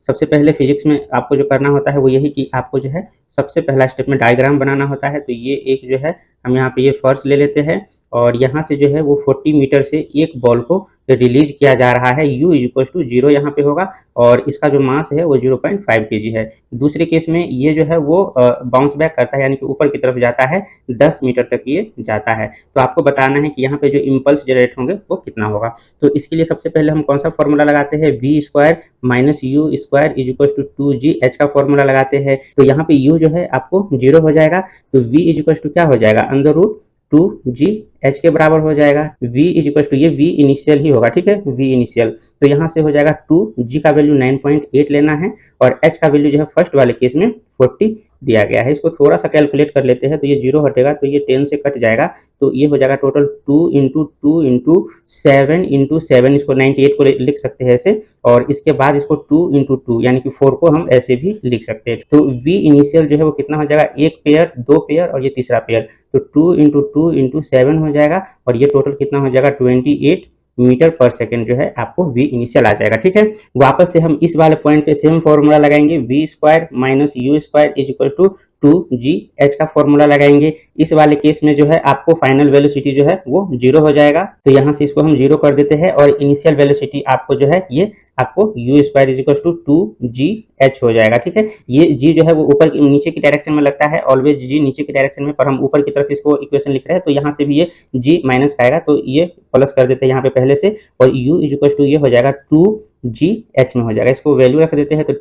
सबसे पहले फिजिक्स में आपको जो करना होता है वो यही कि आपको जो है सबसे पहला स्टेप में डायग्राम बनाना होता है। तो ये एक जो है हम यहाँ पे ये फर्श ले लेते हैं और यहाँ से जो है वो 40 मीटर से एक बॉल को रिलीज किया जा रहा है। u इक्वल टू 0 यहाँ पे होगा और इसका जो मास है वो 0.5 kg है। दूसरे केस में ये जो है वो बाउंस बैक करता है, यानी कि ऊपर की तरफ जाता है, 10 मीटर तक ये जाता है। तो आपको बताना है कि यहाँ पे जो इम्पल्स जनरेट होंगे वो कितना होगा। तो इसके लिए सबसे पहले हम कौन सा फॉर्मूला लगाते हैं, v square minus u square is equal to 2gh का फॉर्मूला लगाते हैं। तो यहाँ पे u जो है आपको 0 हो जाएगा, तो v इज इक्वल टू क्या हो जाएगा, अंडर रूट 2gh के बराबर हो जाएगा। v इज इक्वल टू, ये v इनिशियल ही होगा, ठीक है, v इनिशियल। तो यहाँ से हो जाएगा 2g का वैल्यू 9.8 लेना है और h का वैल्यू जो है फर्स्ट वाले केस में 40 दिया गया है। इसको थोड़ा सा कैलकुलेट कर लेते हैं, तो ये 0 हटेगा तो ये 10 से कट जाएगा, तो ये हो जाएगा टोटल 2 इंटू 2 इंटू 7 इंटू 7, इसको 98 को लिख सकते हैं ऐसे, और इसके बाद इसको 2 इंटू 2 यानी कि 4 को हम ऐसे भी लिख सकते हैं। तो v इनिशियल जो है वो कितना हो जाएगा, एक पेयर, दो पेयर और ये तीसरा पेयर, तो 2 इंटू 2 इंटू 7 हो जाएगा और ये टोटल कितना हो जाएगा 28 मीटर पर सेकेंड जो है आपको v इनिशियल आ जाएगा, ठीक है। वापस से हम इस वाले पॉइंट पे सेम फॉर्मूला लगाएंगे, v square minus u square is equal to 2gh का फॉर्मूला लगाएंगे। इस वाले केस में जो है आपको फाइनल वेलोसिटी जो है वो 0 हो जाएगा, तो यहाँ से इसको हम 0 कर देते हैं और इनिशियल वेलोसिटी आपको जो है ये आपको u square is equal to 2gh हो जाएगा, ठीक है। ये g जो है वो ऊपर नीचे की डायरेक्शन में लगता है, ऑलवेज g नीचे की डायरेक्शन में, पर हम ऊपर की तरफ इसको इक्वेशन लिख रहे हैं तो यहाँ से भी ये g माइनस आएगा, तो ये प्लस कर देते हैं यहाँ पे पहले से, और u इज इक्वल टू ये हो जाएगा 2gh में हो जाएगा। इसको वैल्यू रख देते हैं, तो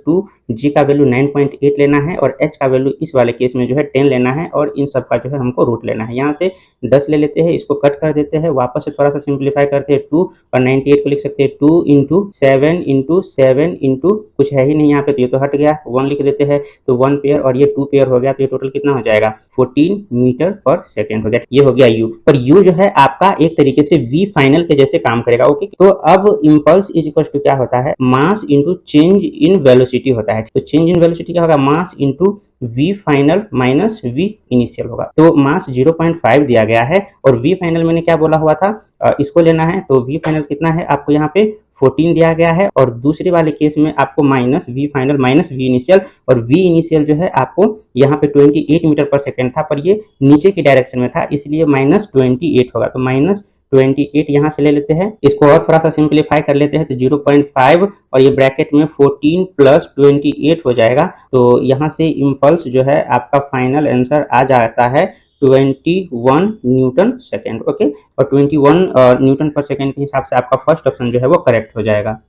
2g का वैल्यू 9.8 लेना है और h का वैल्यू इस वाले केस में जो है 10 लेना है और इन सब का जो है हमको रूट लेना है। यहाँ से 10 ले लेते हैं, इसको कट कर देते हैं, वापस से थोड़ा सा सिंप्लीफाई करते हैं, 2 और 98 को लिख सकते हैं 2 इंटू 7 इंटू 7 इंटू कुछ है ही नहीं यहाँ पे, तो ये तो हट गया, 1 लिख देते हैं, तो 1 पेयर और ये 2 पेयर हो गया, तो ये टोटल कितना हो जाएगा 14 मीटर पर सेकेंड हो गया। ये हो गया u, पर u जो है आपका एक तरीके से v फाइनल के जैसे काम करेगा, ओके। तो अब इम्पल्स इज इक्वल टू क्या होता है, mass into change in velocity होता है। तो चेंज इन वेलोसिटी क्या होगा, mass into v final minus v initial होगा। तो मास 0.5 दिया गया है और v फाइनल मैंने क्या बोला हुआ था, इसको लेना है, तो v फाइनल कितना है आपको यहाँ पे 14 दिया गया है और दूसरे वाले केस में आपको minus v final minus v initial, और v इनिशियल जो है आपको यहाँ पे 28 मीटर पर सेकेंड था, पर ये नीचे की डायरेक्शन में था इसलिए माइनस 28 होगा, तो माइनस 28 यहाँ से ले लेते हैं, इसको और थोड़ा सा सिंप्लीफाई कर लेते हैं, तो 0.5 और ये ब्रैकेट में 14 प्लस 28 हो जाएगा। तो यहाँ से इम्पल्स जो है आपका फाइनल आंसर आ जाता है 21 न्यूटन सेकेंड, ओके। और 21 न्यूटन पर सेकेंड के हिसाब से आपका फर्स्ट ऑप्शन जो है वो करेक्ट हो जाएगा।